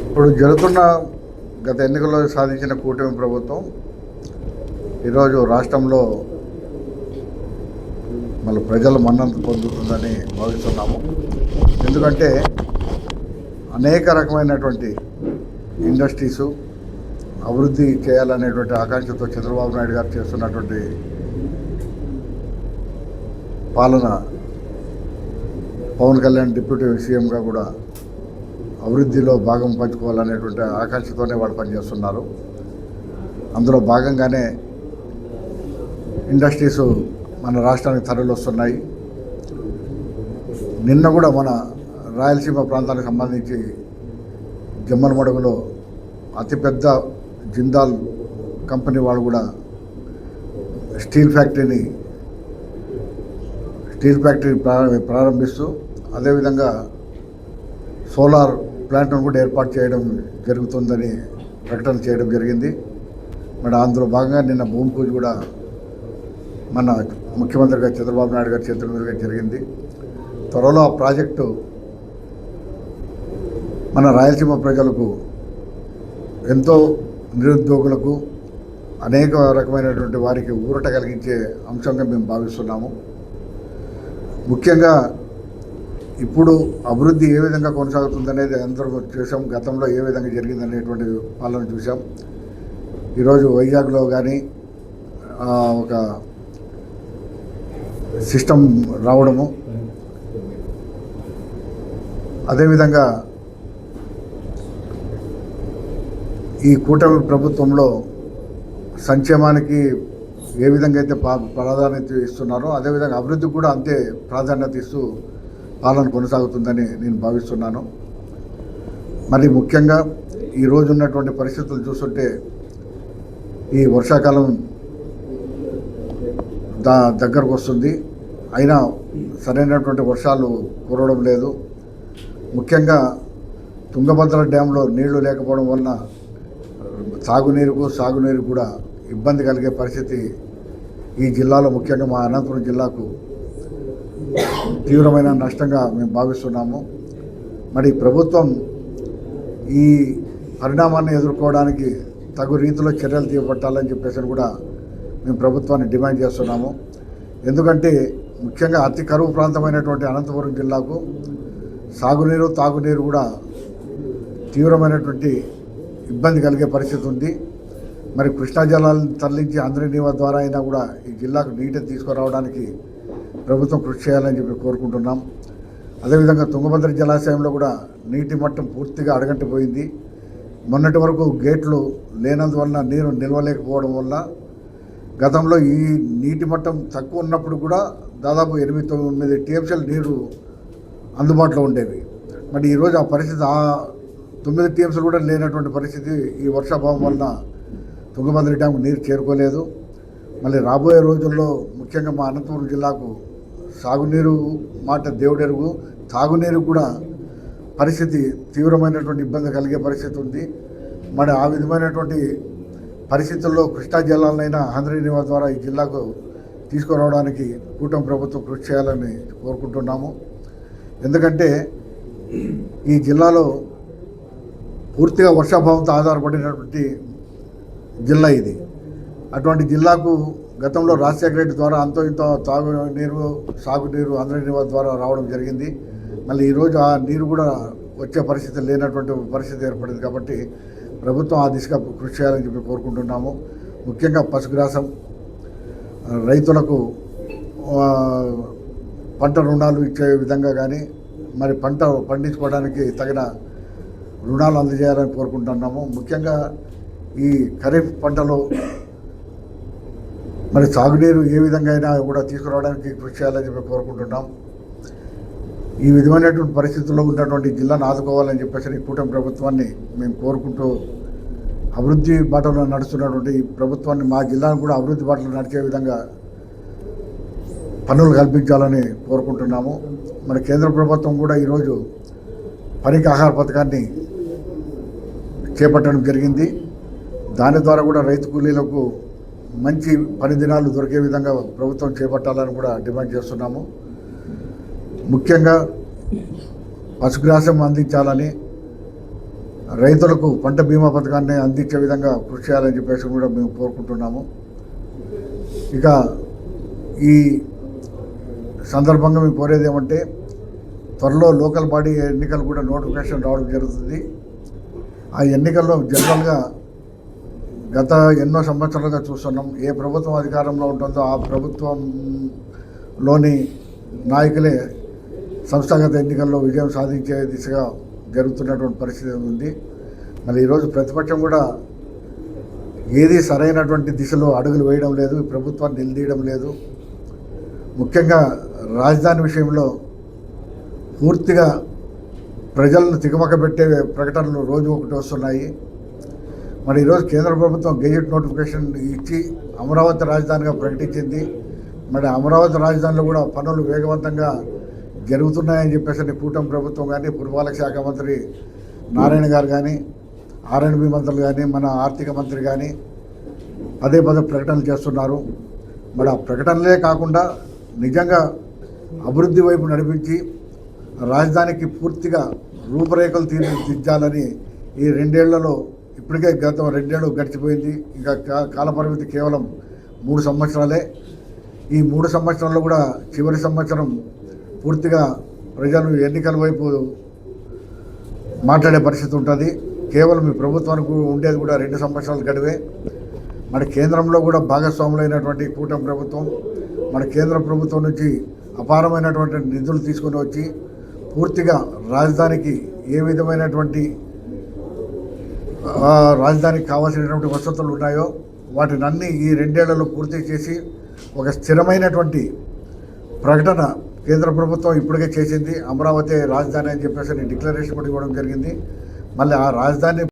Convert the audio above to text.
ఇప్పుడు జరుగుతున్న గత ఎన్నికల్లో సాధించిన కూటమి ప్రభుత్వం ఈరోజు రాష్ట్రంలో మళ్ళీ ప్రజల మన్ననత పొందుతుందని భావిస్తున్నాము. ఎందుకంటే అనేక రకమైనటువంటి ఇండస్ట్రీసు అభివృద్ధి చేయాలనేటువంటి ఆకాంక్షతో చంద్రబాబు నాయుడు గారు చేస్తున్నటువంటి పాలన, పవన్ కళ్యాణ్ డిప్యూటీ సీఎంగా కూడా అభివృద్ధిలో భాగం పంచుకోవాలనేటువంటి ఆకాంక్షతోనే వాళ్ళు పనిచేస్తున్నారు. అందులో భాగంగానే ఇండస్ట్రీస్ మన రాష్ట్రానికి తరలి వస్తున్నాయి. నిన్న కూడా మన రాయలసీమ ప్రాంతానికి సంబంధించి జమ్మలమడుగులో అతిపెద్ద జిందాల్ కంపెనీ వాళ్ళు కూడా స్టీల్ ఫ్యాక్టరీ ప్రారంభిస్తూ అదేవిధంగా సోలార్ ప్లాంట్ను కూడా ఏర్పాటు చేయడం జరుగుతుందని ప్రకటన చేయడం జరిగింది. మరి అందులో భాగంగా నిన్న భూమి పూజ కూడా మన ముఖ్యమంత్రి గారు చంద్రబాబు నాయుడు గారి చేతుల మీదుగా జరిగింది. త్వరలో ఆ ప్రాజెక్టు మన రాయలసీమ ప్రజలకు, ఎంతో నిరుద్యోగులకు, అనేక రకమైనటువంటి వారికి ఊరట కలిగించే అంశంగా మేము భావిస్తున్నాము. ముఖ్యంగా ఇప్పుడు అభివృద్ధి ఏ విధంగా కొనసాగుతుందనేది అందరూ చూసాం. గతంలో ఏ విధంగా జరిగిందనేటువంటి పాలన చూసాం. ఈరోజు వైజాగ్లో కానీ ఒక సిస్టమ్ రావడము, అదేవిధంగా ఈ కూటమి ప్రభుత్వంలో సంక్షేమానికి ఏ విధంగా అయితే ప్రాధాన్యత ఇస్తున్నారో అదేవిధంగా అభివృద్ధికి కూడా అంతే ప్రాధాన్యత ఇస్తూ పాలన కొనసాగుతుందని నేను భావిస్తున్నాను. మరి ముఖ్యంగా ఈరోజు ఉన్నటువంటి పరిస్థితులు చూస్తుంటే ఈ వర్షాకాలం దగ్గరకు వస్తుంది, అయినా సరైనటువంటి వర్షాలు కురవడం లేదు. ముఖ్యంగా తుంగభద్ర డ్యాంలో నీళ్లు లేకపోవడం వలన సాగునీరు కూడా ఇబ్బంది కలిగే పరిస్థితి ఈ జిల్లాలో, ముఖ్యంగా మా అనంతపురం జిల్లాకు తీవ్రమైన నష్టంగా మేము భావిస్తున్నాము. మరి ప్రభుత్వం ఈ పరిణామాన్ని ఎదుర్కోవడానికి తగు రీతిలో చర్యలు చేపట్టాలని చెప్పేసి కూడా మేము ప్రభుత్వాన్ని డిమాండ్ చేస్తున్నాము. ఎందుకంటే ముఖ్యంగా అతి కరువు ప్రాంతమైనటువంటి అనంతపురం జిల్లాకు సాగునీరు, తాగునీరు కూడా తీవ్రమైనటువంటి ఇబ్బంది కలిగే పరిస్థితి ఉంది. మరి కృష్ణా జలాలను తరలించి అందరినీవా ద్వారా అయినా కూడా ఈ జిల్లాకు నీటిని తీసుకురావడానికి ప్రభుత్వం కృషి చేయాలని చెప్పి కోరుకుంటున్నాం. అదేవిధంగా తుంగభద్ర జలాశయంలో కూడా నీటి మట్టం పూర్తిగా అడగంటిపోయింది. మొన్నటి వరకు గేట్లు లేనందువల్ల నీరు నిల్వలేకపోవడం వల్ల గతంలో ఈ నీటి మట్టం తక్కువ ఉన్నప్పుడు కూడా దాదాపు 8-9 టీఎంసీల నీరు అందుబాటులో ఉండేవి. మరి ఈరోజు ఆ పరిస్థితి 9 టీఎంసీలు కూడా లేనటువంటి పరిస్థితి ఈ వర్షాభావం వలన తుంగభద్ర డ్యాంకు నీరు చేరుకోలేదు. మళ్ళీ రాబోయే రోజుల్లో ముఖ్యంగా మా అనంతపురం జిల్లాకు సాగునీరు మాట దేవుడెరుగు, తాగునీరు కూడా పరిస్థితి తీవ్రమైనటువంటి ఇబ్బంది కలిగే పరిస్థితి ఉంది. మరి ఆ విధమైనటువంటి పరిస్థితుల్లో కృష్ణా జలాలనైనా ఆంధ్రనీవా ద్వారా ఈ జిల్లాకు తీసుకురావడానికి కూటమి ప్రభుత్వం కృషి చేయాలని కోరుకుంటున్నాము. ఎందుకంటే ఈ జిల్లాలో పూర్తిగా వర్షాభావంతో ఆధారపడినటువంటి జిల్లా ఇది. అటువంటి జిల్లాకు గతంలో రాజశేఖర రెడ్డి ద్వారా అంతో ఇంతో తాగునీరు, సాగునీరు ఆంధ్రనీవా ద్వారా రావడం జరిగింది. మళ్ళీ ఈరోజు ఆ నీరు కూడా వచ్చే పరిస్థితి లేనటువంటి పరిస్థితి ఏర్పడింది. కాబట్టి ప్రభుత్వం ఆ దిశగా కృషి చేయాలని చెప్పి కోరుకుంటున్నాము. ముఖ్యంగా పశుగ్రాసం రైతులకు పంట రుణాలు ఇచ్చే విధంగా కానీ, మరి పంట పండించుకోవడానికి తగిన రుణాలు అందజేయాలని కోరుకుంటున్నాము. ముఖ్యంగా ఈ ఖరీఫ్ పంటలో మరి సాగునీరు ఏ విధంగా అయినా కూడా తీసుకురావడానికి కృషి చేయాలని చెప్పి కోరుకుంటున్నాం. ఈ విధమైనటువంటి పరిస్థితుల్లో ఉన్నటువంటి జిల్లాను ఆదుకోవాలని చెప్పేసి కూటమి ప్రభుత్వాన్ని మేము కోరుకుంటూ, అభివృద్ధి బాటలో నడుస్తున్నటువంటి ఈ ప్రభుత్వాన్ని మా జిల్లాను కూడా అభివృద్ధి బాటలో నడిచే విధంగా పనులు కల్పించాలని కోరుకుంటున్నాము. మరి కేంద్ర ప్రభుత్వం కూడా ఈరోజు పనికి ఆహార పథకాన్ని చేపట్టడం జరిగింది. దాని ద్వారా కూడా రైతు కూలీలకు మంచి పని దినాలు దొరికే విధంగా ప్రభుత్వం చేపట్టాలని కూడా డిమాండ్ చేస్తున్నాము. ముఖ్యంగా పశుగ్రాసం అందించాలని, రైతులకు పంట బీమా పథకాన్ని అందించే విధంగా కృషి చేయాలని చెప్పేసి కూడా మేము కోరుకుంటున్నాము. ఇక ఈ సందర్భంగా మేము కోరేది ఏమంటే త్వరలో లోకల్ బాడీ ఎన్నికలు కూడా నోటిఫికేషన్ రావడం జరుగుతుంది. ఆ ఎన్నికల్లో జనరల్గా గత ఎన్నో సంవత్సరాలుగా చూస్తున్నాం, ఏ ప్రభుత్వం అధికారంలో ఉంటుందో ఆ ప్రభుత్వంలోని నాయకులే సంస్థాగత ఎన్నికల్లో విజయం సాధించే దిశగా జరుగుతున్నటువంటి పరిస్థితి ఉంది. మరి ఈరోజు ప్రతిపక్షం కూడా ఏది సరైనటువంటి దిశలో అడుగులు వేయడం లేదు, ప్రభుత్వాన్ని నిలదీయడం లేదు. ముఖ్యంగా రాజధాని విషయంలో పూర్తిగా ప్రజలను తికమక పెట్టే ప్రకటనలు రోజు ఒకటి వస్తున్నాయి. మరి ఈరోజు కేంద్ర ప్రభుత్వం గెజెట్ నోటిఫికేషన్ ఇచ్చి అమరావతి రాజధానిగా ప్రకటించింది. మరి అమరావతి రాజధానిలో కూడా పనులు వేగవంతంగా జరుగుతున్నాయని చెప్పేసి కూటమి ప్రభుత్వం కానీ, పురపాలక శాఖ మంత్రి నారాయణ గారు కానీ, R&B మంత్రులు కానీ, మన ఆర్థిక మంత్రి కానీ పదే ప్రకటనలు చేస్తున్నారు. మరి ఆ ప్రకటనలే కాకుండా నిజంగా అభివృద్ధి వైపు నడిపించి రాజధానికి పూర్తిగా రూపురేఖలు తీర్చిదిద్దాలని ఈ 2 ఏళ్లలో ఇప్పటికే గత 2 ఏళ్ళు గడిచిపోయింది. ఇంకా కాలపరిమితి కేవలం 3 సంవత్సరాలే. ఈ 3 సంవత్సరాల్లో కూడా చివరి సంవత్సరం పూర్తిగా ప్రజలు ఎన్నికల వైపు మాట్లాడే పరిస్థితి ఉంటుంది. కేవలం ఈ ప్రభుత్వానికి ఉండేది కూడా 2 సంవత్సరాలు గడివే. మన కేంద్రంలో కూడా భాగస్వాములైనటువంటి కూటమి ప్రభుత్వం మన కేంద్ర ప్రభుత్వం నుంచి అపారమైనటువంటి నిధులు తీసుకొని వచ్చి పూర్తిగా రాజధానికి ఏ విధమైనటువంటి రాజధానికి కావాల్సినటువంటి వసతులు ఉన్నాయో వాటిని అన్నీ ఈ 2 ఏళ్లలో పూర్తి చేసి ఒక స్థిరమైనటువంటి ప్రకటన కేంద్ర ప్రభుత్వం ఇప్పటికే చేసింది. అమరావతి రాజధాని అని చెప్పేసి డిక్లరేషన్ కూడా ఇవ్వడం జరిగింది. మళ్ళీ ఆ రాజధాని